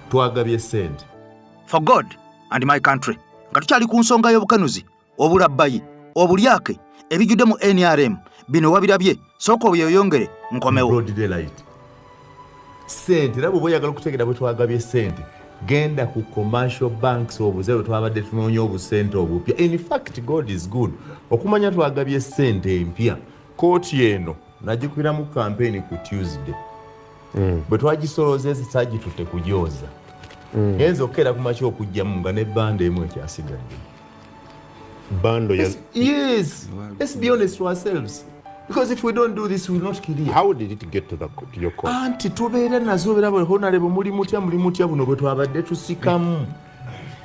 twagabye ssente. For God and my country. Nga tukyali ku nsonga y'obukanuzi, obulabbayi, obulyake, ebijjudde mu NRM, bino wabirabye, sooka obyoyongere nkomewo. Broad daylight. Ssente era bw'oba oyagala okutegeera bwe twagabye ssente, genda ku commercial banks obuze bwe twabadde tunoonya obusente obupya. In fact, God is good. Okumanya twagabye ssente empya, kooti eno nagikubiramu campaign ku Tuesday. Bwe twagisoloozezza saagitutte kujooza. Yenza okukeera ku makya okujjamu nga ne banda emu ekyasigadde. Bando Yes. Let's be honest to ourselves. Because if we don't do this, we will not kill you. How did it get to your court? Anti tubeera nazo beera bwe honorable muli mutya buno bwe twabadde tusikamu.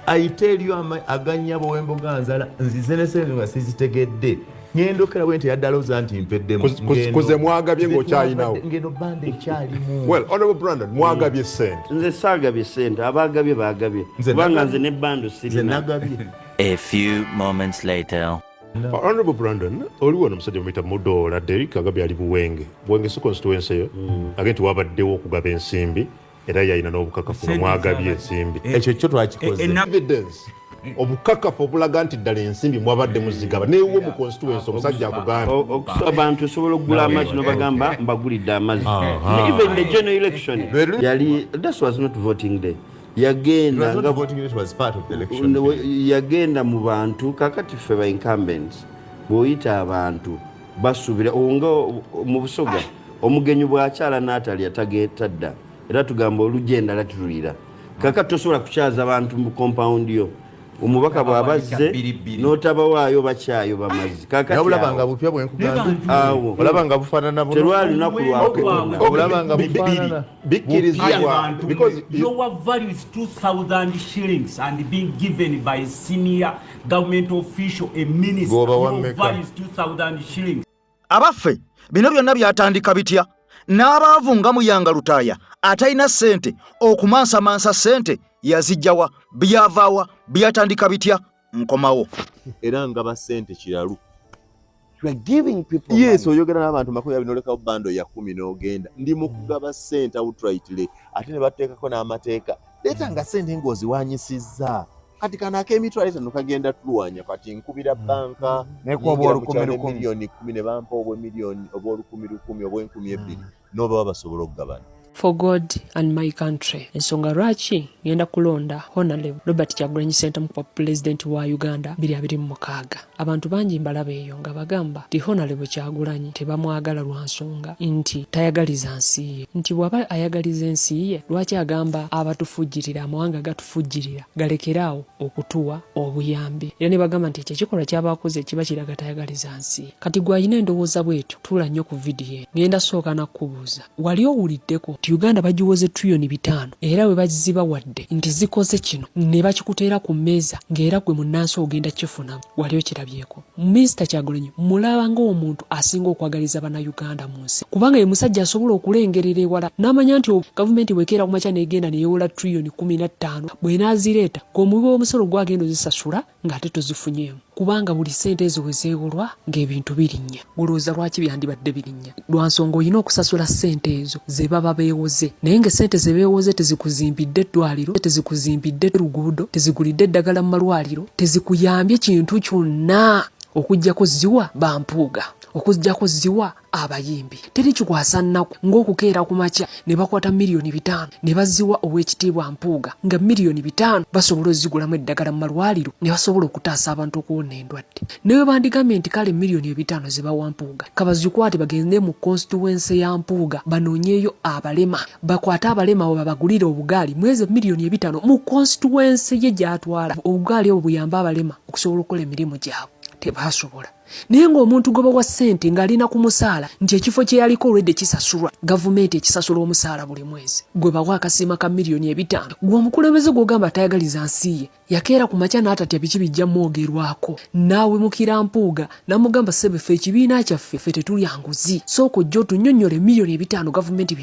I tell you aganya bw'emboga nzala nzize ne sente nga sizitegedde. Ngendo kera bwente yaddaloza nti mpeddemu. Kuze mwagabye ng'okyalinawo. Ngendo banda ekyalimu. Well, Honorable Brandon, mwagabye ssente. Nze saagabye ssente, abaagabye baagabye. Kubanga nze ne bando sirina. A few moments later. Honorable Brandon, oliwo n'omusajja muyita Mudola Derrick agabye ali Buwenge. Buwenge si constituency yo. Agenti wabaddewo okugaba ensimbi era yalina n'obukakafu nga mwagabye ensimbi. Ekyo kyo twakikoze. Evidence. Obukakafu obulaga nti ddala ensimbi mwabadde muzigaba neewo mu constituency omusajja akugambye. Abantu osobola okugula amazzi n'obagamba mbagulidde amazzi. Even the general election yali, that was not voting day. Yagenda mu bantu kakati ffe ba incumbents bw'oyita abantu basuubira onga mu Busoga omugenyi bw'akyala n'atalya tadda era tugamba olugenda latulira kakati tosobola kukyaza abantu mu compound yo omubaka bw'abazze n'otabawaayo bakyayo bamazzi kakati olabanga bupya bwe nkugamba olabanga bufaanana buno terwali lunaku lwako olabanga bufaanana bikkirizibwa because your value is 2,000 shillings and being given by a senior government official, a minister. Your value is 2,000 shillings. Abaffe bino byonna byatandika bitya? N'abaavu nga Muyanga Lutaaya atalina ssente okumansamansa ssente yazijjawa byavaawa byatandika bitya nkomawo era nga ba ssente kiralu. You are giving people yes oyogera n'abantu makumi abiri n'olekawo bando ya 10 n'ogenda ndi mu kugaba ssente outrightly ate ne bateekako n'amateeka leeta nga ssente ng'oziwanyisizza kati kana ak'emitwalo 5 kagenda tulwanya kati nkubira banka nekwoba miliyoni 10 ne bampa obw'emiliyoni obw'olukumi obw'enkumi 2 n'oba basobola okugabana. For God and my country. Ensonga lwaki ngenda kulonda Honorable Robert Kyagulanyi Ssentamu kwa President wa Uganda 2026. Abantu bangi mbalaba eyo nga bagamba ti Honorable Kyagulanyi tebamwagala lwa nsonga nti tayagaliza nsi ye. Nti bw'aba ayagaliza ensi ye lwaki agamba abatufujjirira amawanga gatufujjirira galekeraawo okutuwa obuyambi. Era ne bagamba nti ekyo kikolwa ky'abakoze kiba kiraga tayagaliza nsi. Kati gw'ayina endowooza bwetyo tuula nnyo ku vidiyo ngenda sooka nakkubuuza wali owuliddeko Uganda bagiwoze trillioni 5 era we baziba wadde nti zikoze kino ne bakikuteera ku mmeeza ng'era gwe munnansi ogenda kifuna waliyo kirabyeko. Mr. Kyagulanyi mulaba ng'omuntu asinga okwagaliza bana Uganda mu nsi kubanga ye musajja asobola okulengerera ewala n'amanya nti gavumenti wekeera ku makya n'egenda neyewola trillioni 15 bw'enaazireeta ng'omuwi w'omusolo gwagenda ozisasula ng'ate tozifunyeemu kubanga buli ssente ezo wezeewolwa ng'ebintu birinnya. Olowooza lwaki byandibadde birinnya? Lwa nsonga olina okusasula ssente ezo ze baba beewoze naye ng'essente ze beewoze tezikuzimbidde eddwaliro tezikuzimbidde luguudo tezigulidde eddagala mu malwaliro tezikuyambye kintu kyonna okuggyako ziwa bampuuga okuggyako ziwa abayimbi. Teri kikwasa nnaku ng'okukeera ku makya ne bakwata miliyoni 5 ne baziwa ow'ekitiibwa Mpuuga nga miliyoni 5 basobola ozigulamu eddagala mu malwaliro ne basobola okutaasa abantu okuwona endwadde. Naye bandigambye nti kale miliyoni 5 ze bawa Mpuuga kabazikwate bagende mu constituency ya Mpuuga banoonyeeyo abalema bakwate abalema abo babagulire obugaali mweze miliyoni 5 mu constituency ye gy'atwala obugaali obwo buyamba abalema okusobola okukola emirimu gyabwe. Tebasobola. Naye ng'omuntu goba wa ssente ng'alina ku musaala nti ekifo kye yaliko olwedde kisasulwa gavumenti ekisasula omusaala buli mwezi gwe bawa akasiima ka miliyoni 5 gwe omukulembeze gw'ogamba atayagaliza nsi ye yakeera ku makya n'atatya biki bijja mwogerwako naawe mukira Mpuuga namugamba ssebe ffe ekibiina kyaffe ffe tetulya nguzi sooka ojja otunnyonnyole miliyoni 5 gavumenti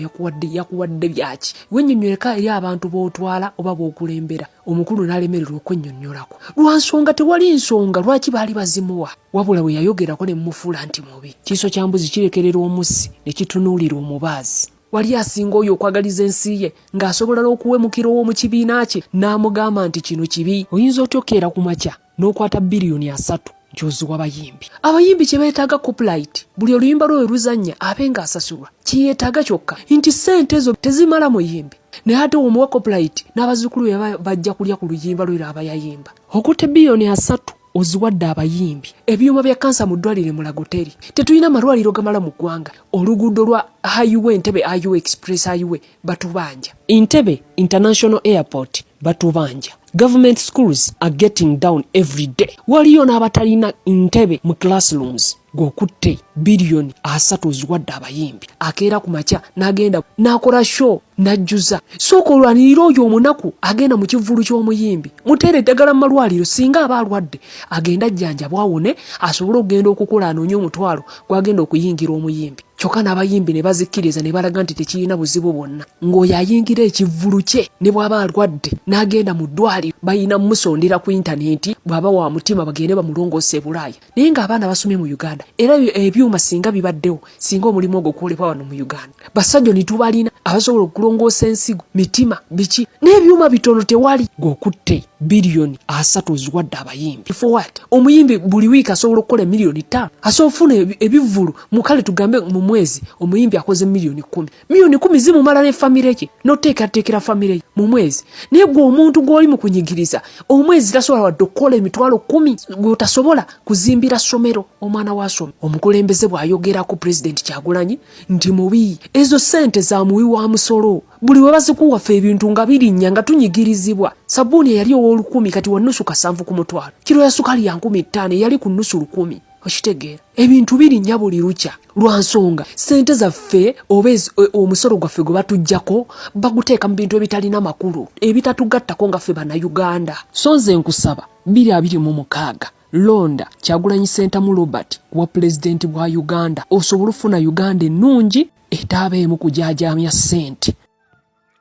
yakuwadde byaki wennyonnyoleka eri abantu b'otwala oba b'okulembera omukulu n'alemererwa okwennyonnyolako lwa nsonga tewali nsonga lwaki baali bazimuwa wabula we yayogerako ne mmufuula nti mubi kiiso kya mbuzi kirekerera omussi ne kitunuulira omubaazi wali asinga oyo okwagaliza ensi ye ng'asobola n'okuwemukira ow'omu kibiina kye n'amugamba nti kino kibi. Oyinza otya okeera ku makya n'okwata biliyoni 3 nky'oziwa abayimbi. Abayimbi kye beetaaga copyright, buli oluyimba lwe luzannya abe ng'asasulwa. Kye yeetaaga kyokka nti ssente ezo tezimala muyimbi. Ne ate omuwa copyright n'abazzukulu be bajja kulya ku luyimba lwe aba yayimba. Okutte biliyoni 3 oziwadde abayimbi. Ebyuma bya kansa mu ddwaliro mu Lagoteri tetulina malwaliro gamala mu ggwanga. Oluguudo lwa Highway Entebbe Highway Express Highway batubanja. Entebbe International Airport batubanja. Government schools are getting down every day. Waliyo n'abatalina Entebbe mu classrooms. Gokutte biliyoni 3 oziwadde abayimbi. Akeera ku makya n'agenda n'akola show n'ajjuza. Sooka olwanirira oyo omunaku agenda mu kivulu ky'omuyimbi. Muteere eddagala mu malwaliro singa aba alwadde agenda ajjanjabwa awone asobole okugenda okukola anoonye omutwalo gw'agenda okuyingira omuyimbi. Kyokka n'abayimbi ne bazikkiriza ne balaga nti tekirina buzibu bwonna. Ng'oyo ayingira ekivulu kye ne bw'aba alwadde n'agenda mu ddwaliro bayina musondera ku intaneti bw'aba wa mutima bagende bamulongoose e Bulaaya. Naye ng'abaana basomye mu Uganda era ebyuma singa bibaddewo singa omulimu ogwo gwolekwa wano mu Uganda. Basajja ne tubalina abasobola okulongoosa ensigo mitima biki n'ebyuma bitono tewali. Gokutte biliyoni 3 oziwadde abayimbi. For what? Omuyimbi buli wiiki asobola okukola miliyoni 5 asobola ofuna ebivulu mukale tugambe mu mwezi omuyimbi akoze miliyoni 10. Miliyoni 10 zimumala ne famire ye n'oteekateekera famire ye mu mwezi. Naye gwe omuntu gw'oli mu kunyigiriza omwezi tasobola wadde okukola emitwalo 10 gw'otasobola kuzimbira ssomero omwana w'asoma. Omukulembeze bw'ayogera ku President Kyagulanyi nti mubi ezo ssente za muwi wa musolo. Buli we bazikuwaffe ebintu nga birinnya nga tunyigirizibwa. Sabbuuni yali ow'olukumi kati wa nnusu kasanvu ku mutwalo. Kiro ya sukali ya 15 yali ku nnusu 10. Okitegeera ebintu birinnya buli lukya lwa nsonga ssente zaffe oba omusolo gwaffe gwe batuggyako baguteeka mu bintu ebitalina makulu ebitatugattako nga ffe Bannayuganda. So nze nkusaba 2026 londa Kyagulanyi Ssentamu Robert wa pulezidenti bwa Uganda osobola ofuna Uganda ennungi etaabeemu kujajaamya ssente.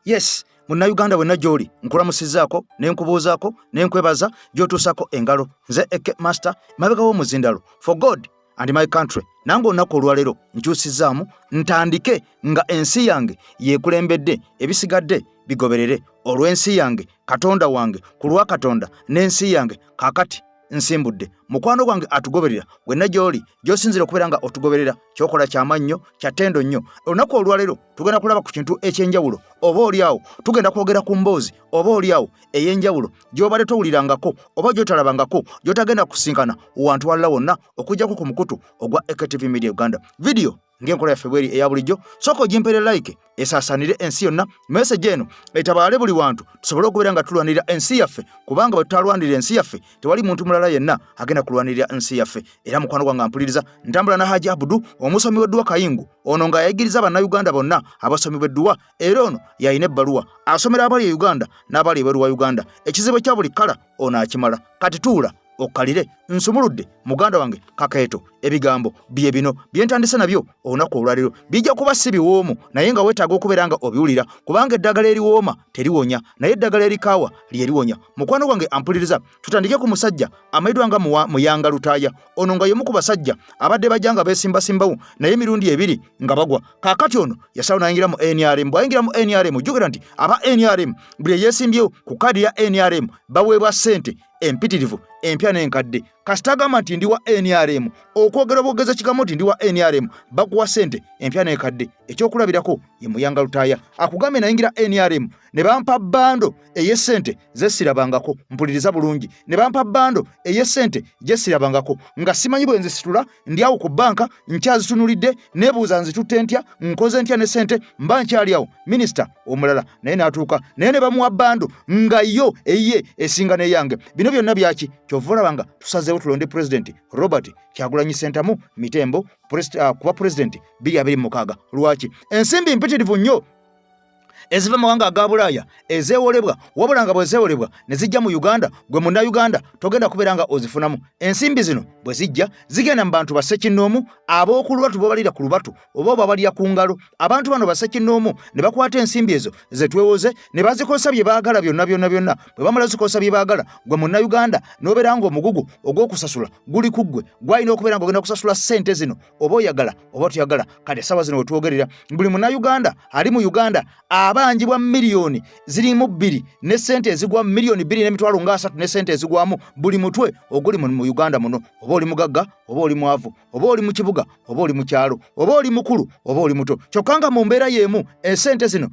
Yes, Munnayuganda wenna gy'oli nkulamusizaako n'enkubuuzaako n'enkwebaza gy'otuusako engalo. Nze Eke Master mabega w'omuzindalo for God and my country. Nange olunaku olwaleero nkyusizaamu ntandike nga ensi yange yeekulembedde ebisigadde bigoberere olw'ensi yange Katonda wange ku lwa Katonda n'ensi yange kaakati nsimbudde. Mukwano gwange atugoberera wenna gy'oli gy'osinzira okubeera nga otugoberera kyokola ky'amannyo kya ttendo nnyo. Olunaku olwaleero tugenda kulaba ku kintu eky'enjawulo oba oliawo tugenda kwogera ku mboozi oba oliawo ey'enjawulo gy'obadde towulirangako oba gy'otalabangako gy'otagenda kusinkana wantu walala wonna okujjako ku mukutu ogwa EKTV Media Uganda. Video ng'enkola yaffe bweri eya bulijjo sooka ogimpere like esaasaanire ensi yonna. Message eno etabaale buli wantu tusobole okubeera nga tulwanirira ensi yaffe kubanga bwe tutalwanirira ensi yaffe tewali muntu mulala yenna agenda kulwanirira ensi yaffe. Era mukwano gwange mpuliriza ntambula na Haji Abudu omusomi w'edduwa Kayingu ono nga yayigiriza Bannayuganda bonna abasomi b'edduwa era ono yayina ebbaluwa asomera abali e Uganda n'abali ebweru wa Uganda. Ekizibu kya buli kkala ono akimala. Kati tuula okalire nsumuludde muganda wange Kakeeto ebigambo bye bino byentandise nabyo olunaku olwaleero bijja kuba si biwoomu naye nga weetaaga okubeera nga obiwulira kubanga eddagala eriwooma teriwonya naye eddagala erikaawa lyeriwonya. Mukwano gwange ampuliriza tutandike ku musajja amayitwa nga Muyanga Lutaaya ono nga y'omu ku basajja abadde bajja nga beesimbasimbawo naye emirundi 2 nga bagwa. Kaakati ono yasalawo n'ayingira mu NRM. Bw'ayingira mu NRM jjukira nti aba NRM buli yeesimbyewo ku kaadi ya NRM baweebwa ssente empitirivu empya n'enkadde. Kasita agamba nti ndi wa NRM okwogera obwogeza kigambo nti ndi wa NRM bakuwa ssente empya n'enkadde. Ekyokulabirako ye Muyanga Lutaaya akugambye nayingira NRM ne bampa bando ey'essente zesirabangako. Mpuliriza bulungi, ne bampa bando ey'essente gyesirabangako nga simanyi bwe nzisitula ndi awo ku banka nkyazitunulidde neebuuza nzitutte ntya nkoze ntya ne ssente mba nkyali awo. Minisita omulala naye n'atuuka naye ne bamuwa bando nga yo eyiye esinga n'eyange. Bino byonna byaki kyova olaba tusazeewo tulonde President Robert Kyagulanyi Ssentamu Mitembo kuba President 2026. Lwaki? Ensimbi mpitirivu nnyo eziva mawanga aga Bulaaya ezeewolebwa wabula nga bwezeewolebwa ne zijja mu Uganda gwe Munnayuganda togenda kubeera nga ozifunamu. Ensimbi zino bwe zijja zigenda mu bantu bassekinnoomu ab'oku lubatu bobalira ku lubatu oba obabalira ku ngalo. Abantu bano bassekinnoomu ne bakwata ensimbi ezo ze twewoze ne bazikosa bye baagala byonna bwe bamala zikosa bye baagala gwe Munnayuganda n'obeera nga omugugu ogw'okusasula guli ku ggwe gwalina okubeera nga ogenda kusasula ssente zino oba oyagala oba toyagala. Kati essaawa zino wetwogerera buli Munnayuganda ali mu Uganda abanjibwa miliyoni zirimu 2 ne ssente ezigwa miliyoni 2.3 ne ssente ezigwamu buli mutwe oguli mu Uganda muno. Oba oli mugagga oba oli mwavu oba oli mu kibuga oba oli mu kyalo oba oli mukulu oba oli muto, kyokka nga mu mbeera y'emu essente zino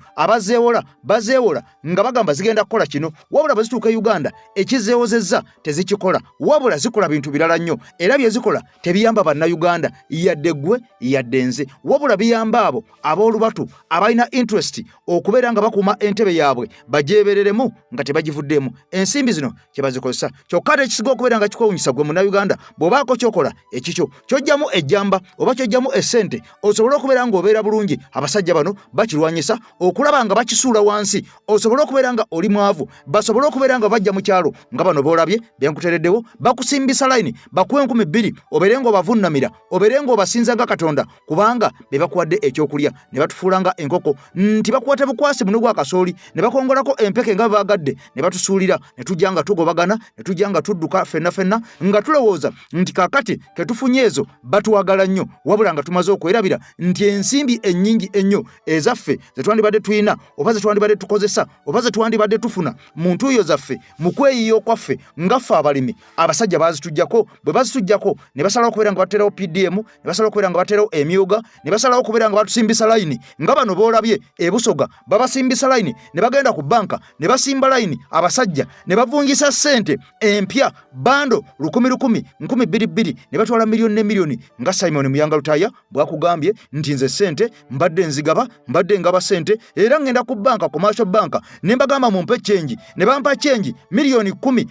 bazeewola nga bagamba zigenda kukola kino wabula bwe zituuka Uganda ekizeewozezza tezikikola wabula zikola bintu birala nnyo era bye zikola tebiyamba Bannayuganda yadde ggwe yadde nze wabula biyamba abo ab'olubatu abalina interest okubeera nga bakuuma entebe yaabwe bajeebereremu nga tebagivuddeemu. Ensimbi zino kye bazikozesa kyokka ate ekisiga okubeera nga kikwewunyisa gwe Munnayuganda bw'obaako kyokola ekikyo kyojjamu ejjamba oba kyojjamu essente osobole okubeera ng'obeera bulungi. Abasajja bano bakirwanyisa okulaba nga bakisuula wansi osobole okubeera nga oli mwavu basobole okubeera nga bajja mu kyalo nga bano boolabye byenkutereddewo bakusimbisa layini bakuwe 2,000 obeere ng'obavunnamira obeere ng'obasinza nga Katonda kubanga be bakuwadde ekyokulya ne batufuula nga enkoko nti bakwata bukwasi muno gwa kasooli ne bakongolako empeke nga baagadde ne batusuulira ne tujja nga tugobagana ne tujja nga tudduka fenna nga tulowooza nti kaakati ke tufunye ezo batuwagala nnyo wabula nga tumaze okwerabira nti ensimbi ennyingi ennyo ezaffe ze twandibadde tuyina oba ze twandibadde tukozesa oba ze twandibadde tufuna mu ntuuyo zaffe mu kweyiyo kwaffe ngaffe abalimi abasajja bazitujjako bwe bazitujjako ne basalawo okubeera nga baterawo PDM ne basalawo okubeera nga baterawo emyuga ne basalawo okubeera nga batusimbisa layini nga bano boolabye ebusoga babasimbisa layini ne bagenda ku banka ne basimba layini abasajja ne bavungisa ssente empya bando 1,000 2,200 ne batwala miliyoni ne miliyoni nga Simon Muyanga Lutaya bwakugambye nti nze ssente mbadde nzigaba mbadde ngaba ssente era ngenda ku banka commercial banka ne mbagamba mumpe change ne bampa change miliyoni 10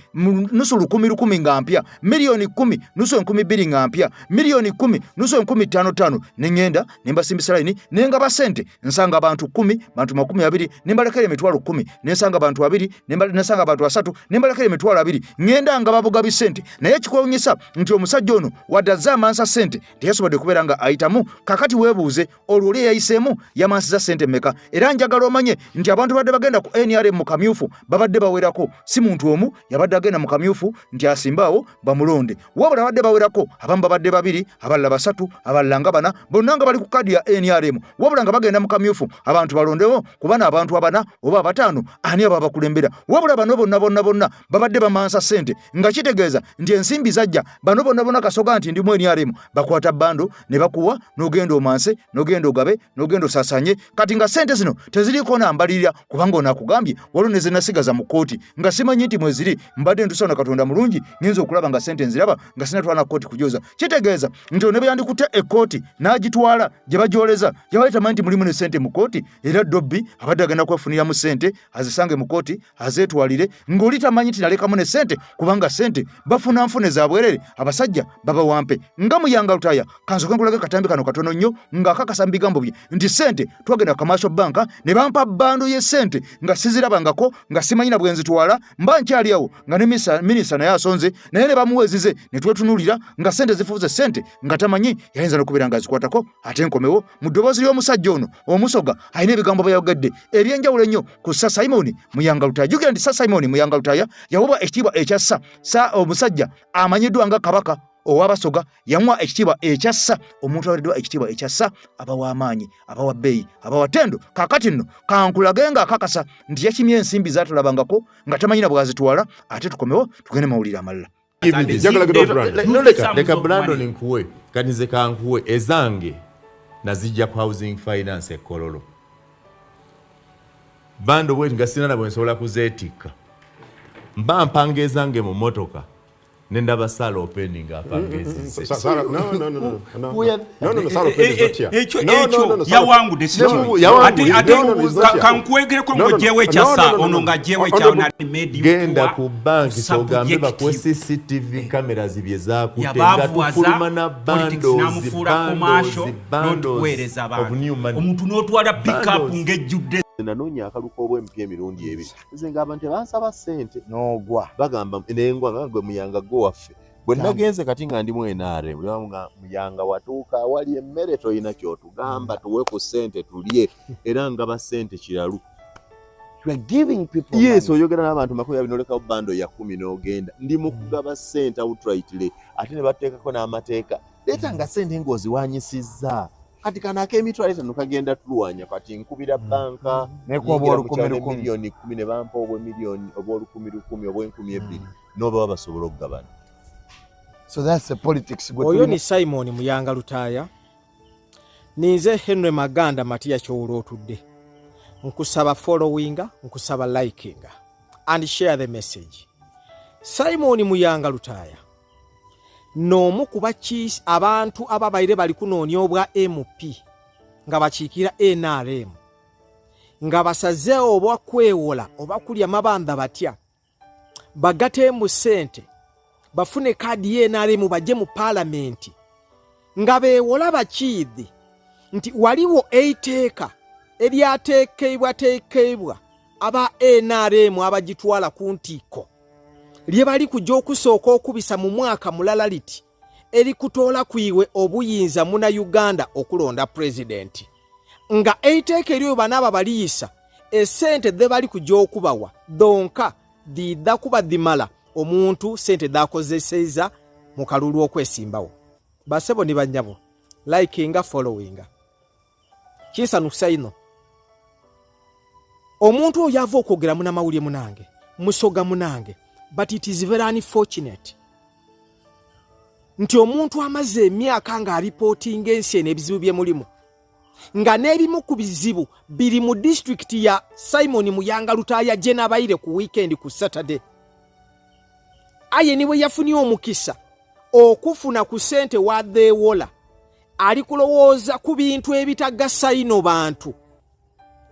nusu 10,000 nga mpya miliyoni 10 nusu 2,000 nga mpya miliyoni 10 nusu 5,500 ne ngenda ne mbasimbisa layini ne ngaba ssente nsanga abantu 10 bantu 20 ne mbalekera emitwalo 10 ne nsanga abantu 2 ne nsanga abantu 3 ne mbalekera emitwalo 2 ngenda nga babugabi ssente naye kikwewunyisa nti omusajja ono wadde amansa ssente teyasobodde kubeera nga ayitamu. Kakati weebuuze olwo oli yayiseemu yamansiza ssente mmeka era njagala omanye nti abantu badde bagenda ku NRM mu kamyufu babadde bawerako si muntu omu yabadde agenda mu kamyufu nti asimbaawo bamulonde wabula badde bawerako abamu babadde 2 abalala 3 abalala nga 4 bonna nga bali ku kadi ya NRM wabula nga bagenda mu kamyufu abantu balondewo kubana abantu 4 oba 5 ani aba bakulembera wabula bano bonna babadde bamansa ssente nga kitegeeza nti ensimbi zajja bano bonna kasoga nti ndi mu NRM bakwata bando ne bakuwa n'ogenda omanse n'ogenda ogabe n'ogenda osasanye kati nga ssente zino teziriko nambalirira kubanga onakugambye waliwo ne zinasigaza mu kooti nga simanyi nti mweziri mbadde ntusana Katonda mulungi ngenza okulaba nga ssente nziraba nga sinatwala kooti kujoza kitegeeza nti ne bayandikutte ekkooti n'agitwala gye bagyoleza yabayitamanyi nti mulimu ne ssente mu kooti era Dobbi abadde agenda kwefuniramu ssente azisange mu kooti azeetwalire ng'oli tamanyi nti nalekamu ne ssente kubanga ssente bafuna nfune za bwerere abasajja baba wampe nga Muyanga Lutaya kansoke nkulage katambi kano katono nnyo ng'akakasa mu bigambo bye nti ssente twagenda ku commercial bank ne bampa bando y'essente nga sizirabangako nga simanyi na bwe nzitwala mba nkyali awo nga ne minisita naye asonze naye ne bamuwezize ne twetunuulira nga ssente zifuuze ssente nga tamanyi yayinza n'okubeera nga azikwatako ate nkomewo mu ddoboozi ly'omusajja ono omusoga alina ebigambo byayogedde eby'enjawulo ennyo ku Sir Simon Muyanga Lutaya. Jjukira nti Sir Simon Muyanga Lutaya yawubwa ekitiibwa ekyassa sa omusajja amanyiddwa nga kabaka owabasoga yamuwa ekitiibwa ekyassa omuntu awereddwa ekitiibwa ekyassa abawa amaanyi abawa bbeeyi abawa ttendo. Kaakati nno kankulage nga akakasa nti yakimye ensimbi zatulabangako nga tamanyina bwazitwala ate tukomewo tugende mawulire amalala. Leka Brandon nkuwe kanize kankuwe ezange nazijja ku housing finance ekololo bando bwe nga sina na bwe nsobola kuzeetikka mba mpanga ezange mu motoka nenda basala opening apangezi Sara no yawangu desiti ate kankwegere ko ngojewe kyasa ono ngajewe cyana media genda ku banki so gambe bakwe CCTV cameras bye za kutenga tufuluma na bando zibando wereza abantu omuntu notwala pick up ngejudde nanoonya akaluko obw'empya emirundi ebiri nze ngamba nti bansaba ssente n'ogwa bagamba nengwa nga gwe Muyanga gwe waffe bwe nagenze kati nga ndi mu NRM nga Muyanga watuuka awali emmere toyina kyotugamba tuwe ku ssente tulye era nga ba ssente kiralu. You are giving people yes money. oyogera n'abantu makumi abiri n'olekawo bando ya 10 n'ogenda ndi mu kugaba ssente outrightly ate ne bateekako n'amateeka leeta nga ssente ng'oziwanyisizza kati kana ak'emitwalo 5 kagenda tulwanya kati nkubira banka Nekuwa obw'olukumi miliyoni 10 ne bampa obw'emiliyoni obw'olukumi obw'enkumi 2 n'oba basobola okugabana. So that's the politics. Oyo ni Simon Muyanga Lutaya. Ninze Henry Maganda Matia Kyowolo otudde. Nkusaba followinga, nkusaba likinga and share the message. Simon Muyanga Lutaya. N'omu ku bakiisi abantu ababaire bali kunoonya obwa MP nga bakiikira NRM nga basazeewo obwa kwewola oba kulya mabanda batya bagateemu ssente bafune kaadi y'NRM bajje mu paalamenti nga beewola bakiidhi nti waliwo eiteeka eryateekebwa aba NRM abagitwala ku ntiiko lye bali kujja okusooka okubisa mu mwaka mulala liti erikutoola kwiwe obuyinza muna Uganda okulonda pulezidenti nga eiteeka eryo banaaba baliyisa essente ze bali kujja okubawa donka didda kuba dimala omuntu sente dakozeseza mu kalulu okwesimbawo. Basebo ni banyabo likinga followinga kisanusa ino omuntu oyo ava okwogera muna mawulire munange musoga munange but it is very unfortunate nti omuntu amaze emyaka nga reporting ensi n'ebizibu bye mulimu nga n'ebimu ku bizibu biri mu district ya Simon Muyanga Lutaya je nabayire ku weekend ku Saturday aye niwe yafunye omukisa okufuna ku ssente waddeewola ali kulowooza ku bintu ebitagasa ino bantu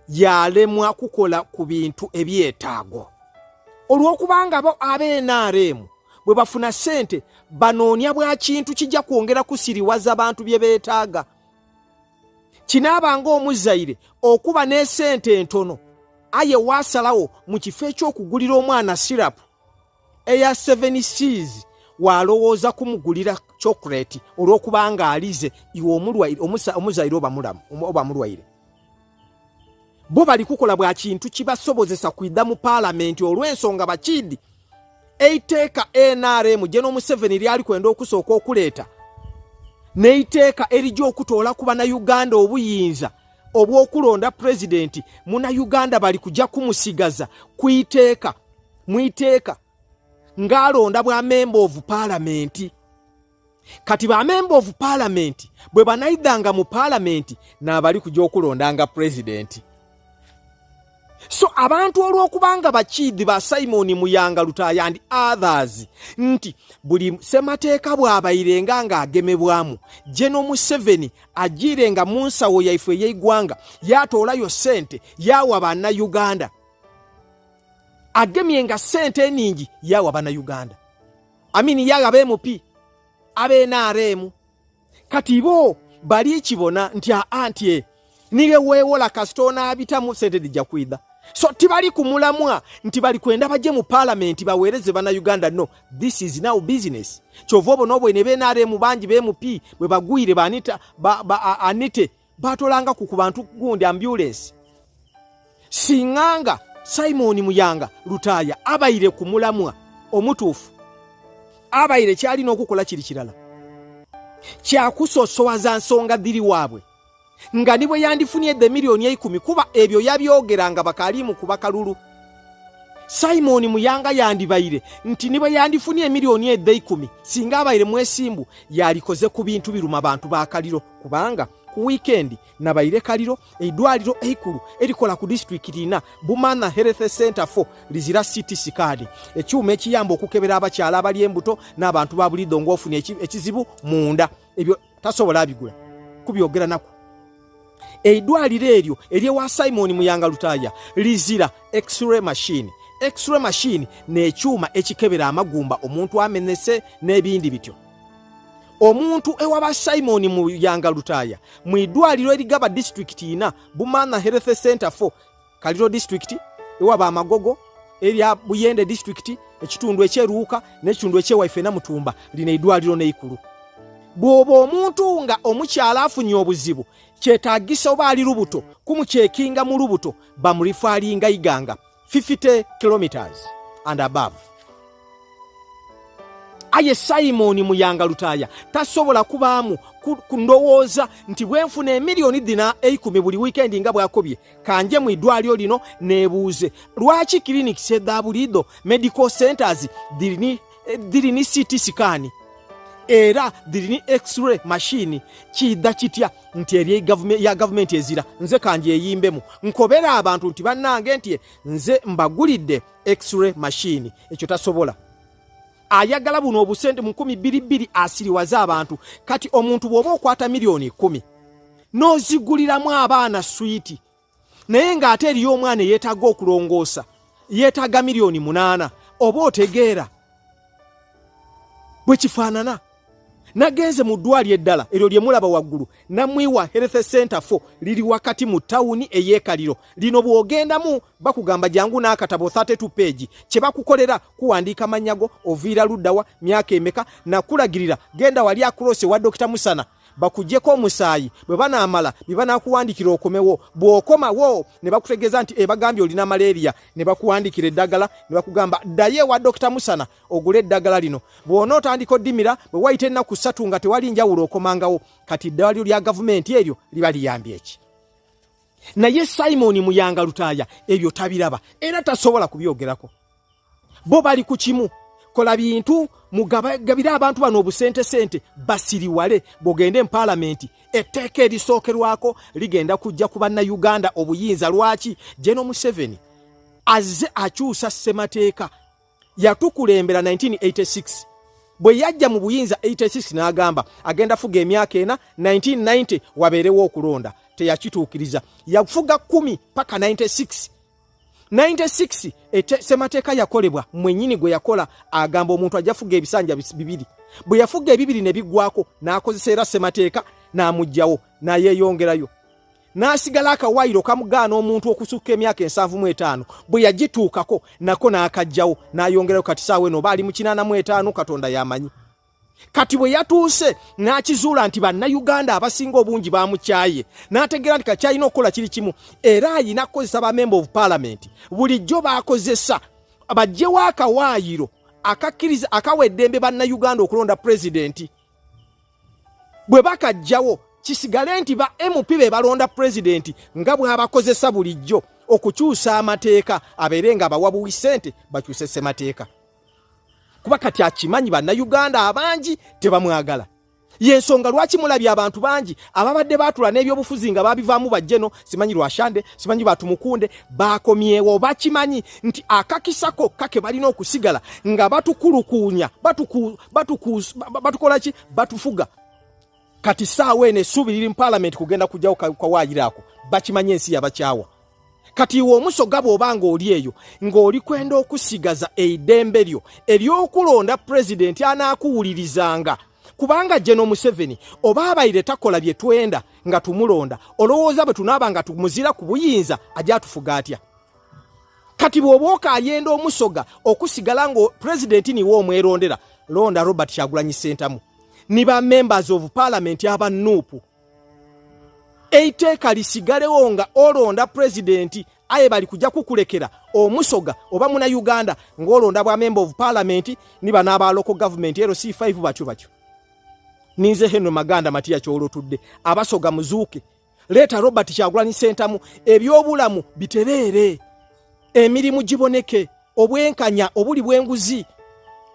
yalemwa kukola ku bintu ebyetaago olw'okubanga bo ab'NRM bwe bafuna ssente banoonya bwa kintu kijja kwongera kusiriwaza abantu bye beetaaga kinaabanga omuzaire okuba n'essente entono aye waasalawo mu kifo eky'okugulira omwana sirapu eya 7 C's walowooza kumugulira chocolate olw'okubanga alize iwe omulwaire omuzaire oba mulwaire bo bali kukola bwa kintu kibasobozesa kwidda mu paalamenti olw'ensonga bakiidi eiteeka NRM General Museveni lyali kwenda okusooka okuleeta neiteeka erijja okutoola ku bannayuganda obuyinza obw'okulonda pulezidenti munnayuganda bali kujja kumusigaza kwiteeka mwiteeka ng'alonda bwa member of parliament kati ba member of parliament bwe banayidanga mu parliament n'abali kujja okulondanga pulezidenti. So abantu olw'okubanga bakiidi ba Simon Muyanga Lutaya and others nti buli semateeka bw'abayirenga ng'agemebwamu General Museveni agirenga mu nsawo yaife ey'eggwanga yatoolayo ssente yawa bannayuganda agemyenga ssente eningi yawa bannayuganda amini yaga MP ab'NRM kati bo bali kibona nti anti niwe weewola kasitona abitamu ssente dijja kwidda. So tibali kumulamwa nti bali kwenda baje mu parliament baweereze bannayuganda. No, this is now business. Chovobo nobo ne BNRM banji MP bwe bagwire banita anite batolanga ku bantu gundi ambulance singanga Simon Muyanga Lutaya abayire kumulamwa omutuufu abayire kyali n'okukola kiri kirala kyakusosowaza nsonga diri waabwe nga nibwe yandifunye the miliyoni 10 kuba ebyo yabyogeranga bakalimu kuba kalulu. Simon Muyanga yandibayire nti nibwe yandifunye miliyoni 10 singa abayire mwesimbu yalikoze ku bintu biruma abantu bakaliro kubanga ku weekend nabayire kaliro eidwaliro eikulu erikola ku district ina Bumana Health Center for lizira city sikadi ekyuma ekiyamba okukebera abakyala abali embuto n'abantu babuliddo ngofune ekizibu munda ebyo tasobola abigula kubyogera nako. Eidwaliro eryo eryewa Simon Muyanga Lutaya lizira x-ray machine. X-ray machine n'ekyuma ekikebera amagumba omuntu amenese n'ebindi bityo. Omuntu ewaba Simon Muyanga Lutaya mu idwaliro erigaba district ina Bumana Health Center for Kaliro district ewaba Amagogo area Buyende district ekitundu ekyeruuka n'ekitundu ekyewaife na Mutumba lina eddwaliro n'eikulu. Bw'oba omuntu nga omukyala afunye obuzibu kyetaagisa oba ali lubuto kumukyekinga mu lubuto bamulifaalinga Iganga 50 kilometers and above. Aye Simon Muyanga Lutaya tasobola kubaamu kundowooza nti bwenfuna emiliyoni dina 10 buli weekend nga bwakobye kanje mu iddwaliro lino nebuuze lwaki clinics edabulido medical centers dirini CT scan era dirini x-ray machine kidda kitya nti eri government ezira nze kanje eyimbemu nkobera abantu nti bannange nti nze mbagulidde x-ray machine ekyo tasobola. Ayagala buno obusente mu 200 asiriwaza abantu kati omuntu bwoba okwata miliyoni 10 noziguliramu abaana switi naye ng'ate eriyo omwana yeetaga okulongoosa yeetaga miliyoni 8 oba otegeera bwe kifaanana. Nagenze mu ddwali eddala eryo lye mulaba waggulu Namwiwa Health Center 4 liri wakati mu tawuni eyeekaliro lino bw'ogendamu bakugamba jangu n'akatabo 32 page kye bakukolera kuwandiika manyago oviira luddawa myaka emeka nakulagirira genda wali akurose wa Dr. Musana bakujjeko omusaayi bwe banaamala bye banaakuwandikira okomewo bw'okomawo ne bakutegeeza nti ebagambye olina malaria ne bakuwandikira eddagala ne bakugamba ddaye wa Dr. Musana ogule eddagala lino bw'onootandika oddimira bwe wayita ennaku 3 nga tewali njawulo okomangawo kati eddwaliro lya gavumenti eryo liba liyambye eki. Naye Simon Muyanga Lutaya ebyo tabiraba era tasobola kubyogerako. Bo bali ku kimu kola bintu mugabira abantu bano obusente basiriwale bogende mu parliament etteeka erisookerwako ligenda kujja ku bannayuganda obuyinza lwaki Jeno Museveni azze akyusa ssemateeka yatukulembera 1986 bwe yajja mu buyinza 86 n'agamba agenda fuga emyaka ena 1990 wabeerewo okulonda teyakituukiriza yafuga 10 paka 96 semateeka yakolebwa mwennyini gwe yakola agamba omuntu ajafuga ebisanja 2 bwe yafuga 2 ne biggwako n'akozesa era semateeka n'amugjawo n'ayeeyongerayo n'asigala akawaayiro kamugaana omuntu okusukka emyaka 75 bwe yagituukako nako n'akajjawo n'ayongerayo kati saawe no baali mu 85 Katonda yamanyi. Kati bwe yatuuse n'akizuula nti bannayuganda abasinga obungi bamukyaye n'ategeera nti kakyalina okukola kiri kimu era ayina kukozesa ba member of parliament bulijjo baakozesa bajjewo akawaayiro akakkiriza akawa eddembe bannayuganda okulonda pulezidenti bwe bakajjawo kisigale nti ba MP be balonda pulezidenti nga bw'abakozesa bulijjo okukyusa amateeka abeere nga bawabuwi ssente bakyuse ssemateeka kuba kati akimanyi bannayuganda abangi tebamwagala. Yensonga lwaki mulabye abantu bangi ababadde baatula n'ebyobufuzi nga babivaamu bajjeno simanyi Lwashande simanyi Batumukunde bakomyewo bakimanyi nti akakisako kake balina okusigala nga batukulukuunya batukola ki batufuga kati saawe ne subirira mu parliament kugenda kujjawo kawaayiraako bakimanyi ensi yabakyawa. Kati omusoga bw'obanga oli eyo ng'oli kwenda okusigaza eidembe lyo ery'okulonda pulezidenti anaakuwulirizanga kubanga Jeno Museveni oba abaire takola bye twenda nga tumulonda olowooza bwe tunaaba nga tumuzira ku buyinza ajja atufuga atya. Kati bw'oba okayenda omusoga okusigala nga pulezidenti niwe omwerondera londa Robert Kyagulanyi Ssentamu niba members of parliament abannuupu eiteeka lisigalewo nga olonda pulezidenti aye bali kujja kukulekera omusoga oba muna Uganda ng'olonda bwa member of parliament niba n'aba local government LC5 batyo ninze Henry Maganda Matiya kyolotudde abasoga muzuuke leeta Robert Kyagulanyi Ssentamu ebyobulamu bitereere emirimu giboneke obwenkanya obuli bw'enguzi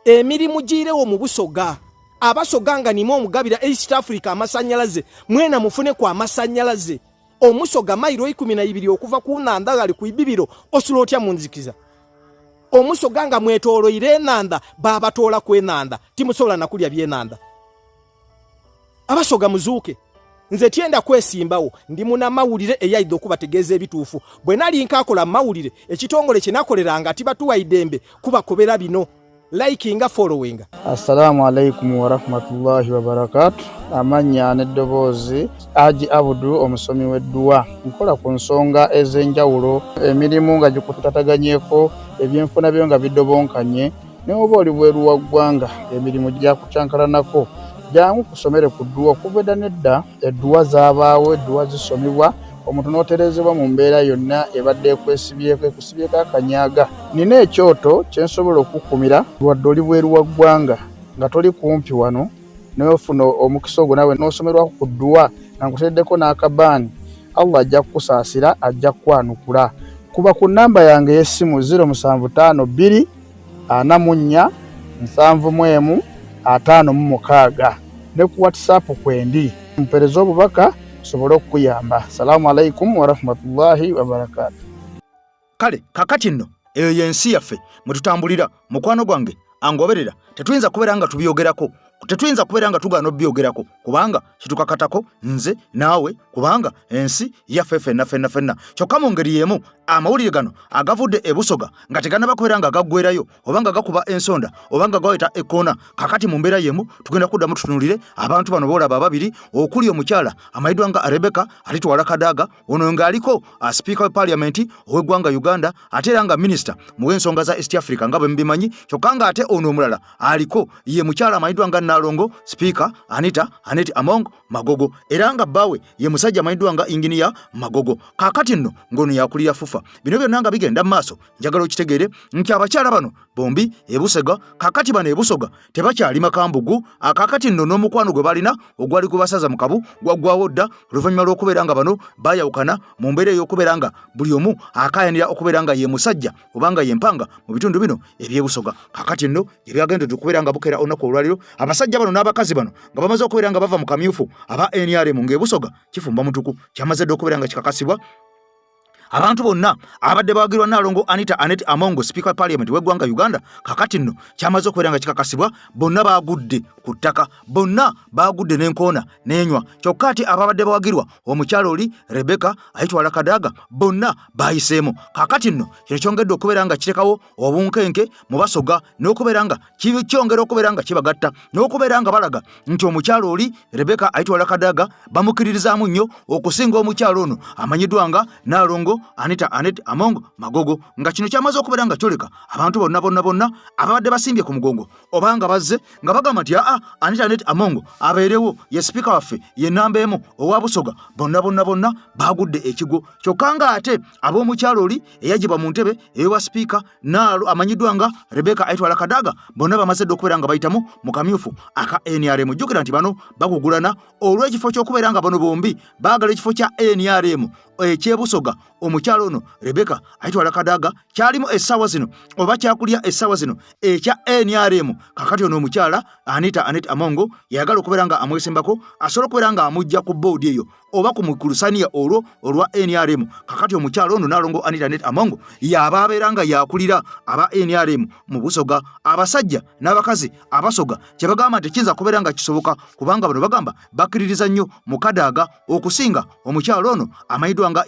emirimu giirewo mu busoga abasoganga nimo omugabira East Africa amasanyalaze mwena mufune kwa amasanyalaze omusoga mairo 12 okuva ku Nanda gali ku ibibiro osulotya munzikiza omusoganga mwetoloire Nanda baba tola ku Nanda timusola nakulya bye Nanda abasoga muzuuke nze tienda kwesimbawo ndi muna mawulire eyaido kubategeeza ebituufu bwe nali nkakola mawulire ekitongole kinakoleranga tibatuwa idembe kuba kobera bino likinga followinga. Assalamu alaikum wa rahmatullahi wa barakatuh. Amanya n'eddoboozi Haji Abudu omusomi w'edduwa. Nkola ku nsonga ez'enjawulo, emirimu nga gikutataganyeko, ebyenfuna byo nga bidobonkanye, ne oba oli bweru wa ggwanga emirimu gyakucankalanako. Jangu kusomere ku dduwa okuva edda nedda edduwa zaabaawo, edduwa zisomibwa, omuntu n'oterezebwa mu mbeera yonna ebadde ekusibyeko akanyaaga. Nina ekyoto kye nsobola okukumira lwadde oli bweru wa ggwanga nga toli kumpi wano n'ofuna omukisa ogwo nawe n'osomerwako ku dduwa nga nkuteddeko n'akabaani. Allah ajja kukusaasira, ajja kukwanukula. Kuba ku nnamba yange y'essimu 0752 44 71 56 ne ku WhatsApp kwendi mpereza obubaka sobolo okuyamba. Assalamu alaikum wa rahmatullahi wa barakatuh. Kale kakati nno eyo yensi yaffe mututambulira mukwano gwange angoberera tetuyinza kubeera nga tubyogerako, tetuyinza kubeera nga tugaana obyogerako kubanga kitukakatako nze naawe kubanga ensi yaffe ffenna. Kyokka mu ngeri y'emu amawulire gano agavudde ebusoga nga teganaba kubeera nga gaggwerayo oba nga gakuba ensonda oba nga gaweta ekkoona. Kakati mu mbeera y'emu tugenda kuddamu tutunulire abantu bano boolaba ababiri, okuli omukyala amayiddwa nga Rebecca alitwala Kadaga, ono ng'aliko sipiika wa paliamenti ow'eggwanga Uganda ate era nga minisita mu w'ensonga za East Africa nga bwe mbimanyi. Kyokka nga ate ono omulala aliko ye mukyala amayiddwa nga Nalongo sipiika Aneti Among Magogo era nga bbawe ye musajja amayiddwa nga Inginiya Magogo. Kakati nno ng'ono yakulira FUFA. Bino byonna nga bigenda maaso njagala okitegeere nti abakyala bano bombi ebusega kakati bano ebusoga tebakyali makambugu. Akakati nno n'omukwano gwe balina ogwali kubasaza mu kabu gwaggwawo dda oluvannyuma lw'okubeera nga bano bayawukana mu mbeera ey'okubeera nga buli omu akayanira okubeera nga ye musajja obanga ye mpanga mu bitundu bino ebyebusoga. Kakati nno ebyagendedde okubeera nga bukeera olunaku olwaliro abasajja bano n'abakazi bano nga bamaze okubeera nga bava mu kamyufu aba NRM ng'ebusoga kifumba mutuku kyamaze dde okubeera nga kikakasibwa. Abantu bonna abadde bagirwa Nalongo Aneti Amongo sipiika parliament w'eggwanga Uganda kakati nno kyamaze okubeera nga kikakasibwa bonna bagudde ku ttaka, bonna bagudde n'enkoona n'enywa. Kyokka ati ababadde bawagirwa omukyala oli Rebecca ayitwala Kadaga bonna bayiseemu. Kakati nno kino kyongedde okubeera nga kirekawo obunkenke mu basoga n'okubeera nga kyongera okubeera nga kibagatta n'okubeera nga balaga nti omukyala oli Rebecca ayitwala Kadaga bamukiririzaamu nnyo okusinga omukyala ono amanyiddwa nga Nalongo Aneti Among Magogo. Nga kino kyamaze okubeera nga kyoleka abantu bonna ababadde basimbye ku mugongo obanga bazze nga bagamba nti Aneti Among abeerewo ye sipiika waffe ye nnamba emu owa busoga bonna bagudde ekigo. Kyokka nga ate ab'omukyalo oli eyagibwa mu ntebe eyowa sipiika amanyiddwa nga Rebecca ayitwala Kadaga bonna bamaze dde okubeera nga bayitamu mu kamyufu aka NRM. Jjukira nti bano bagugulana olw'ekifo ky'okubeera nga bano bombi baagala ekifo kya NRM ekyebusoga. Omukyalo ono Rebecca ayitwala Kadaga kyalimu essaawa zino oba kyakulya essaawa zino ekya NRM. Kakati ono omukyala Aneti Amongo yagala okubeera nga amwesimbako asobola okubeera nga amujja ku boodi eyo oba ku mukulusaniya olwa NRM. Kakati omukyalo ono Nalongo Aneti Amongo yaba abeera nga yakulira aba NRM mu busoga. Abasajja n'abakazi abasoga kye bagamba nti kiyinza kubeera nga kisoboka kubanga bano bagamba bakkiririza nnyo mu Kadaga okusinga omukyalo ono amayiddwa nga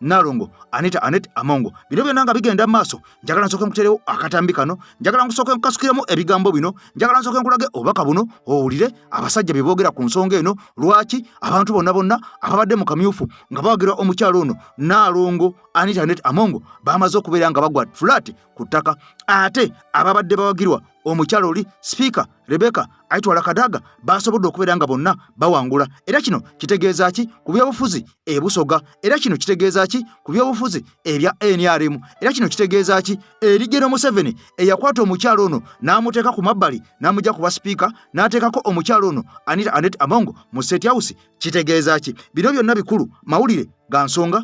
Nalongo Aneti Amongo. Bino byonna nga bigenda maaso njagala nsooke nkuterewo akatambi kano, njagala nsooke nkasukiramu ebigambo bino, njagala nsooke nkulage obubaka buno owulire abasajja bye boogera ku nsonga eno. Lwaki abantu bonna ababadde mu kamyufu nga bawagira omukyalo ono Nalongo Aneti Amongo bamaze okubeera nga bagwa flat ku ttaka, ate ababadde bawagirwa omukyalo oli sipiika Rebecca ayitwala Kadaga basobodde okubeera nga bonna bawangula. Era kino kitegeeza ki ku byobufuzi ebusoga? Era kino kitegeeza ki ku byobufuzi ebya NRM? Era kino kitegeeza ki eri General Museveni eyakwata omukyalo ono n'amuteeka ku mabbali n'amujja kuba sipiika n'ateekako omukyalo ono Aneti Amongo mu State House? Kitegeeza ki? Bino byonna bikulu mawulire ga nsonga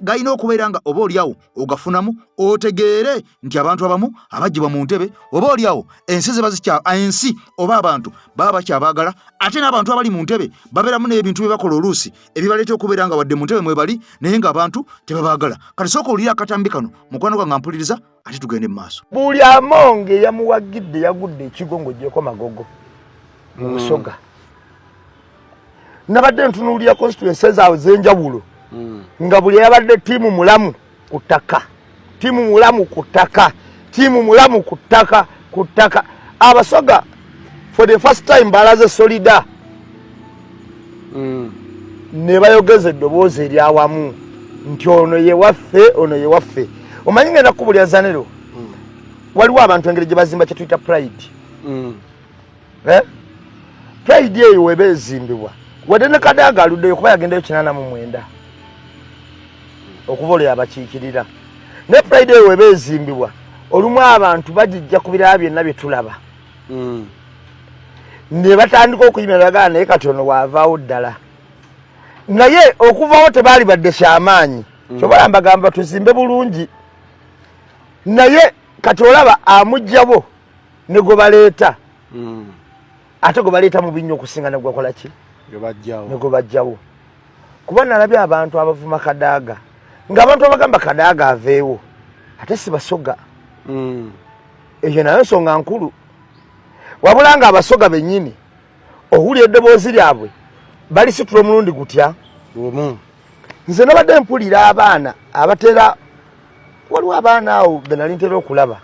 galina okubeera nga oba oliawo ogafunamu otegeere nti abantu abamu abagibwa mu ntebe oba oliawo ensi ensi oba abantu baba bakyabaagala, ate n'abantu abali mu ntebe babeeramu n'ebintu bye bakola oluusi ebibaleeta okubeera nga wadde mu ntebe mwebali naye ng'abantu tebabaagala. Kati sooka olira akatambi kano mukwano gwange mpuliriza ate tugende mu maaso. Buli Amonge yamuwagidde yagudde ekigongo gyeko Magogo mu Busoga. Nabadde ntunuulira constituencies zaawe z'enjawulo nga buli yabadde tiimu mulamu ku ttaka ku ttaka. Abasoga for the first time balaze solida ne bayogeza eddoboozi eryawamu nti ono ye waffe. Omanyi ngenda kubulya zanero waliwo abantu engeri gye bazimba kye tuyita pride. Pride eyo weba ezimbibwa wadde ne Kadaga aluddeyo kuba yagendayo 89 okuva olwo abakiikirira. Ne pride eyo weba ezimbibwa olumu abantu bagijja ku biraba byonna bye tulaba ne batandika okuyimiragaana naye kati ono waavaawo ddala. Naye okuvaawo tebaali badde kyamaanyi kyobola mbagamba tuzimbe bulungi. Naye kati olaba amuggyabo ne gwe baleeta ate gwe baleeta mu binnyo okusinga ne gwe akola ki ne gwe bajjawo. Kuba nalabye abantu abavuma Kadaga ng'abantu abagamba Kadaga aveewo ate si basoga. Eyo nayo nsonga nkulu. Wabula nga abasoga bennyini owulira eddoboozi lyabwe balisitula omulundi gutya. Nze nabadde mpulira abaana abatera waliwo abaana awo be nali ntera okulaba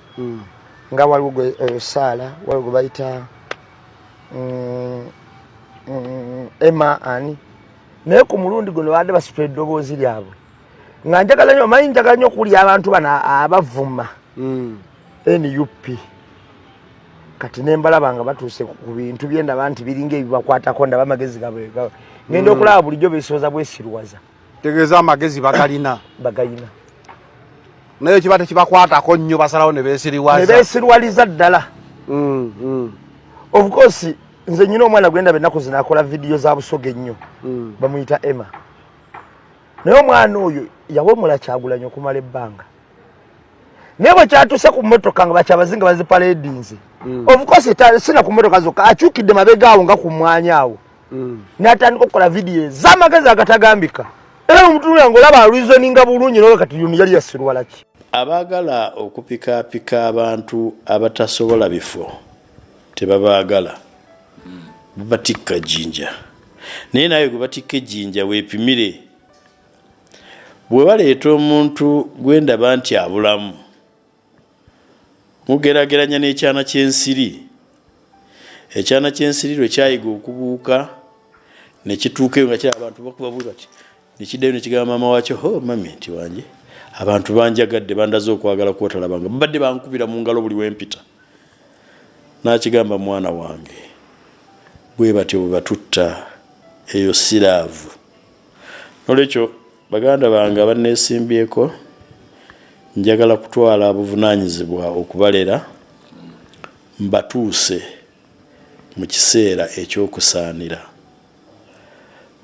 nga waliwo Saala waliwo gwe bayita Emma ani naye ku mulundi guno badde basitula eddoboozi lyabwe nga njagala nnyo omanyi njagala nnyo okuwulira abantu bano abavuma NUP kati nembalaba nga batuuse ku bintu byendaba nti biringa ebibakwatako ndaba amagezi gabwe ngenda okulaba bulijjo beesooza bwesirwaza tegeeza amagezi bagayina naye kiba tekibakwatako nnyo basalawo ne beesirwaliza ddala. Of course nze nyina omwana gwenda bennaku zinaakola vidiyo za busoga ennyo bamuyita Emma naye omwana oyo yawemula Kyagulanyi okumala ebbanga naye bwe kyatuuse ku mmotoka nga bakyabazinga bazipaledinze of course sina ku mmotoka zokka akyukidde mabega awo nga ku mwanya awo n'atandika okukola vidiyo z'amagezi agatagambika era omutunula ng'olaba reasoninga bulungi n'olwo kati yoni yali yasirwala ki. Abaagala okupikaapika abantu abatasobola bifo tebabaagala babatikka jjinja naye naye gwe batikka ejjinja weepimire. Bwe baleeta omuntu gwendaba nti abulamu mugerageranya n'ekyana ky'ensiri. Ekyana ky'ensiri lwe kyayiga okubuuka ne kituuka eyo nga kiri abantu bakubabuuka bati ne kiddayo ne kigamba maama waakyo ho mami nti wange abantu banjagadde bandaze okwagala kwotalabanga babadde bankubira mu ngalo buli wempita. N'akigamba mwana wange bwe batyo bwe batutta eyo siraavu. Nolwekyo baganda bange abanneesimbyeko njagala kutwala obuvunaanyizibwa okubalera mbatuuse mu kiseera eky'okusaanira.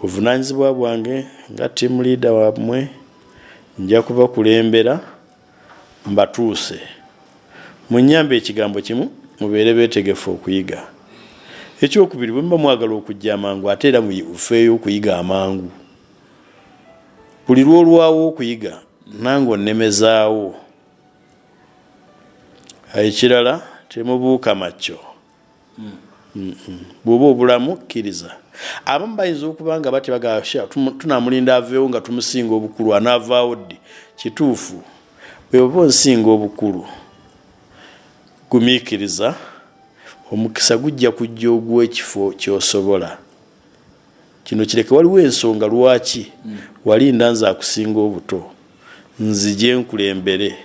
Obuvunaanyizibwa bwange nga team leader wamwe nja kubakulembera mbatuuse munnyambe ekigambo kimu mubeere beetegefu okuyiga. Ekyokubiri bwe muba mwagala okujja amangu ate era mufeeyo okuyiga amangu. Buli lwolwawo okuyiga nange onnemezaawo. Ekirala temubuuka macco. Bw'oba obulamu kkiriza. Abamu bayinza okuba nga bati bagasha tunamulinda aveewo nga tumusinga obukulu anaavaawo ddi. Kituufu bwe oba onsinga obukulu gumiikiriza omukisa gujja kujja ogw'ekifo ky'osobola. Kino kireke waliwo ensonga lwaki walinda nze akusinga obuto nzije nkulembere.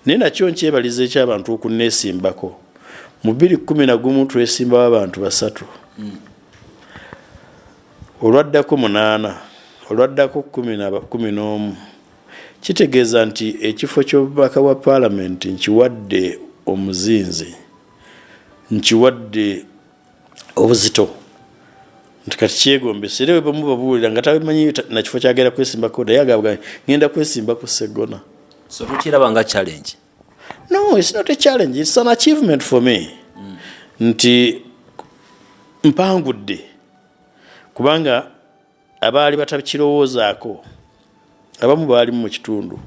Naye nakyo nkyebaliza eky'abantu okunneesimbako. Mu 2011 twesimbawo abantu 3. Olwaddako 8, olwaddako 11. Kitegeeza nti ekifo ky'obubaka bwa paalamenti nkiwadde omuzinzi, nkiwadde obuzito. Nti kati kyegombesa era bwe mubabuulira nga tamanyi na kifo kyagera kwesimbako naye agamba ngenda kwesimbako Segona. So tukiraba nga challenge? No, it's not a challenge, it's an achievement for me. Nti mpangudde kubanga abaali batakirowoozaako abamu baali mu kitundu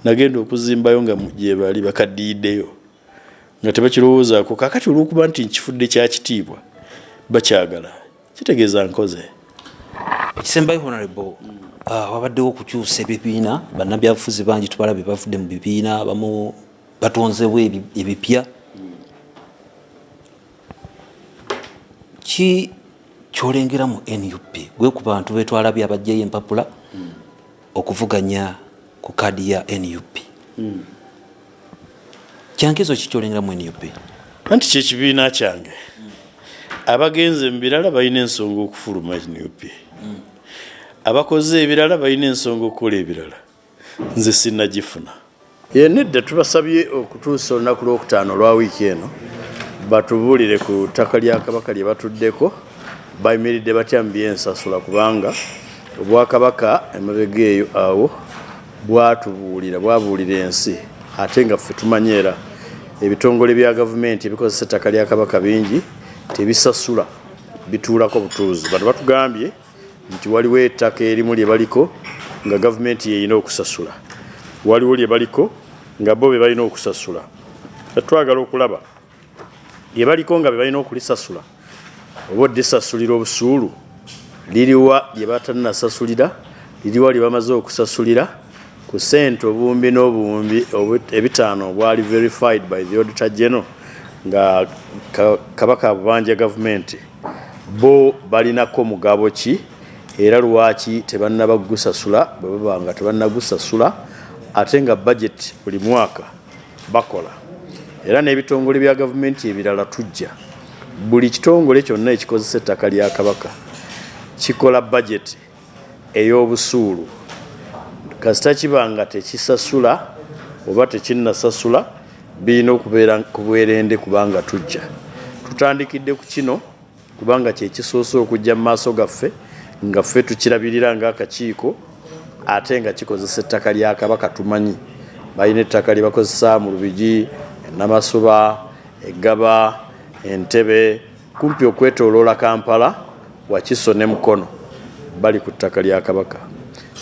nagenda okuzimbayo nga gye baali bakaddiiddeyo nga tebakirowoozaako kakati olw'okuba nti nkifudde kya kitiibwa bakyagala kitegeeza nkoze. Ekisembayo honorable wabaddewo okukyusa ebibiina bannabyabufuzi bangi tubalabye bavudde mu bibiina abamu batonzewo ebipya ki kyolengera mu NUP gwe ku bantu betwalabye abajjayo empapula okuvuganya ku kaadi ya NUP kyankizo kikyolengera mu NUP anti kyekibiina kyange abagenze mu birala balina ensonga okufuluma NUP abakoze ebirala balina ensonga okukola ebirala nze sinnagifuna nedda tubasabye okutuusa olunaku lwokutaano olwa wiiki eno batubuulire ku ttaka lya Kabaka lye batuddeko bayimiridde batya mu byensasula kubanga obwakabaka emabega eyo awo bwabuulira ensi ate nga ffe tumanyeera ebitongole bya gavumenti ebikozesa ettaka lya Kabaka bingi tebisasula bituulako butuuzi bano batugambye nti waliwo ettaka erimu lye baliko nga gavumenti yeyina okusasula waliwo lye baliko nga bo be balina okusasula twagala okulaba lye baliko nga be balina okulisasula oba oddisasulira obusuulu liriwa lye batannasasulira liriwa lye bamaze okusasulira ku ssente obuwumbi n'obuwumbi ebitaano obwali verified by the auditor general nga Kabaka abubanja gavumenti bo balinako mugabo ki era lwaki tebannaba gusasula bwe baba nga tebannagusasula ate nga budget buli mwaka bakola era n'ebitongole bya gavumenti ebirala tujja buli kitongole kyonna ekikozesa ettaka lya Kabaka kikola budget ey'obusuulu kasita kibanga tekisasula oba tekinnasasula birina okubeera ku bwerende kubanga tujja tutandikidde ku kino kubanga kyekisoose okujja mu maaso gaffe nga ffe tukirabirira ng'akakiiko ate nga kikozesa ettaka lya Kabaka tumanyi balina ettaka lye bakozesa mu Lubigi Namasuba Eggaba Entebe kumpi okwetooloola Kampala Wakiso ne Mukono bali ku ttaka lya Kabaka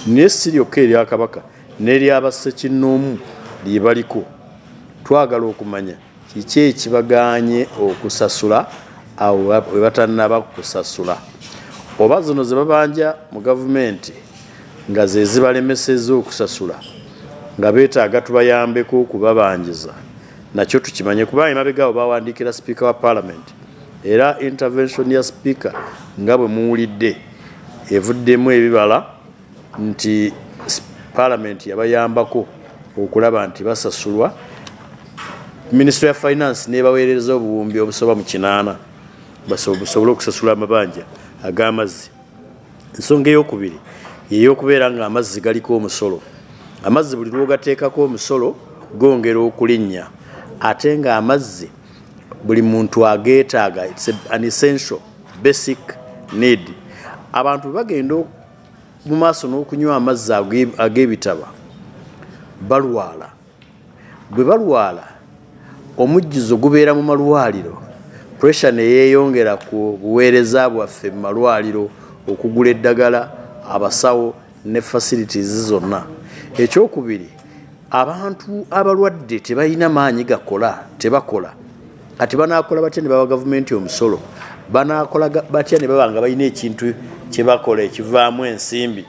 naye si lyokka erya Kabaka n'ery'abassekinnoomu lye baliko twagala okumanya kiki ekibagaanye okusasula awo we batannaba kusasula oba zino ze babanja mu gavumenti nga ze zibalemesezza okusasula nga beetaaga tubayambeko okubabanjiza nakyo tukimanye kuba emabega awo bawandiikira sipiika wa paalamenti era intervention ya sipiika nga bwe muwulidde evuddemu ebibala nti paalamenti yabayambako okulaba nti basasulwa Ministry of Finance nebaweereza obuwumbi obusoba mu 8 basobole okusasula amabanja ag'amazzi ensonga ey'okubiri yeyokubeera nga amazzi galiko omusolo amazzi buli lwogateekako omusolo gongera okulinnya ate nga amazzi buli muntu ageetaaga it's an essential basic need abantu bagenda mu maaso n'okunywa amazzi ag'ebitaba balwala bwe balwala omujjuzo gubeera mu malwaliro pressure ne yeeyongera ku buweereza bwaffe mu malwaliro okugula eddagala abasawo ne facilities zonna ekyokubiri abantu abalwadde tebalina maanyi gakola tebakola kati banaakola batya ne bawa gavumenti omusolo banaakola batya ne baba nga balina ekintu kye bakola ekivaamu ensimbi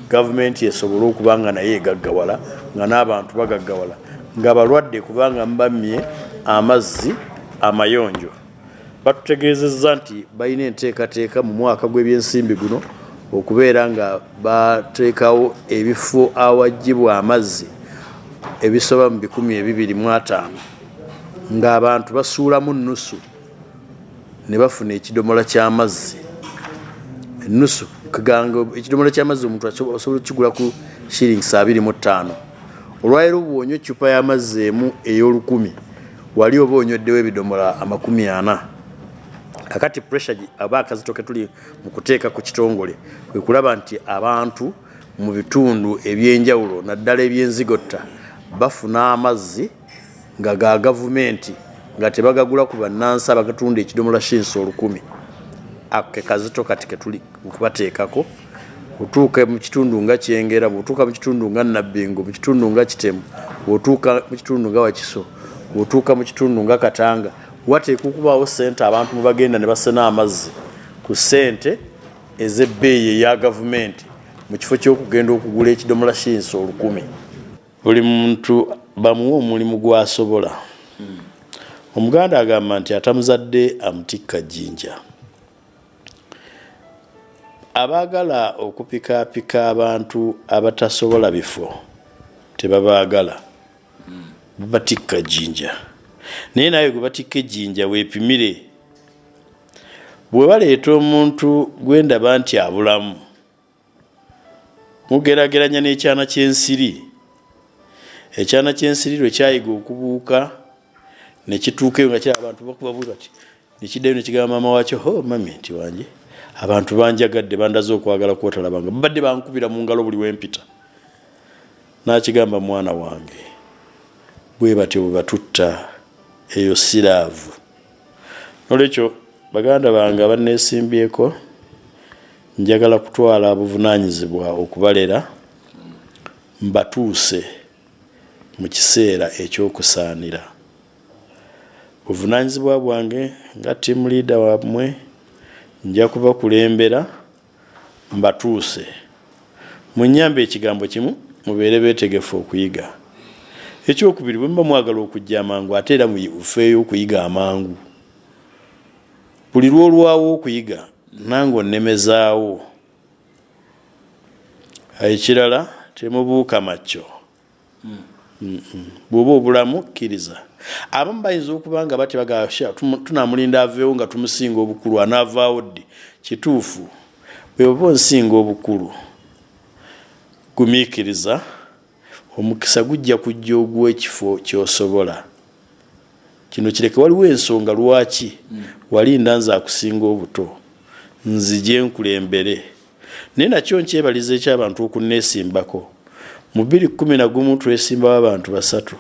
gavumenti esobole okuba nga naye egaggawala nga n'abantu bagaggawala nga balwadde kubanga mbamye amazzi amayonjo batutegeezezza nti balina enteekateeka mu mwaka gw'ebyensimbi guno okubeera nga bateekawo ebifo awaggyibwa amazzi ebisoba mu 225 ng'abantu basuulamu nnusu ne bafuna ekidomola ky'amazzi ennusu kaganga ekidomola ky'amazzi omuntu asobola okigula ku shillings 25 olwaleero bw'onywa eccupa y'amazzi emu ey'olukumi wali oba onyweddewo ebidomola 40 kakati pressure aba akazitoke tuli mu kuteeka ku kitongole kwe kulaba nti abantu mu bitundu ebyenjawulo naddala ebyenzigotta bafuna amazzi nga ga gavumenti nga tebagagula ku bannansi abagatunda ekidomola shinsi 10 ake kazito kati ketuli okubateekako otuuka mu kitundu nga Kyengera bw'otuuka mu kitundu nga Nabbingo mu kitundu nga Kitemu bw'otuuka mu kitundu nga Wakiso bw'otuuka mu kitundu nga Katanga wateekwa okubaawo ssente abantu mwe bagenda ne basena amazzi ku ssente ez'ebbeeyi eya gavumenti mu kifo ky'okugenda okugula ekidomola shinsi 10 buli muntu bamuwa omulimu gw'asobola omuganda agamba nti atamuzadde amutikka jjinja abaagala okupikaapika abantu abatasobola bifo tebabaagala babatikka jjinja naye naye gwe batikka ejjinja weepimire bwe baleeta omuntu gwendaba nti abulamu mugerageranya n'ekyana ky'ensiri ekyana ky'ensiri lwe kyayiga okubuuka ne kituuka eyo nga kya abantu bakubabuuza bati nekiddayo ne kigamba maama waakyo ho mami nti wange abantu banjagadde bandaze okwagala kwotalabanga babadde bankubira mu ngalo buli wempita n'akigamba mwana wange bwe batyo bwe batutta eyo siraavu nolwekyo baganda bange abanneesimbyeko njagala kutwala obuvunaanyizibwa okubalera mbatuuse mu kiseera ekyokusaanira obuvunaanyizibwa bwange nga team leader wamwe nja kubakulembera mbatuuse munyambe ekigambo kimu mubeere beetegefu okuyiga ekyokubiri bwe muba mwagala okujja amangu ate era mufeeyo okuyiga amangu buli lwolwawo okuyiga nange onnemezaawo ekirala temubuuka macco bw'oba obulamu kkiriza abamu bayinza okuba nga bati bagasha tunamulinda aveewo nga tumusinga obukulu anaavaawo ddi kituufu bweba onsinga obukulu gumiikiriza omukisa gujja kujja ogw'ekifo ky'osobola kino kireke waliwo ensonga lwaki walinda nze akusinga obuto nzije nkulembere naye nakyo nkyebaliza eky'abantu okunneesimbako mu 2011 twesimbawo abantu 3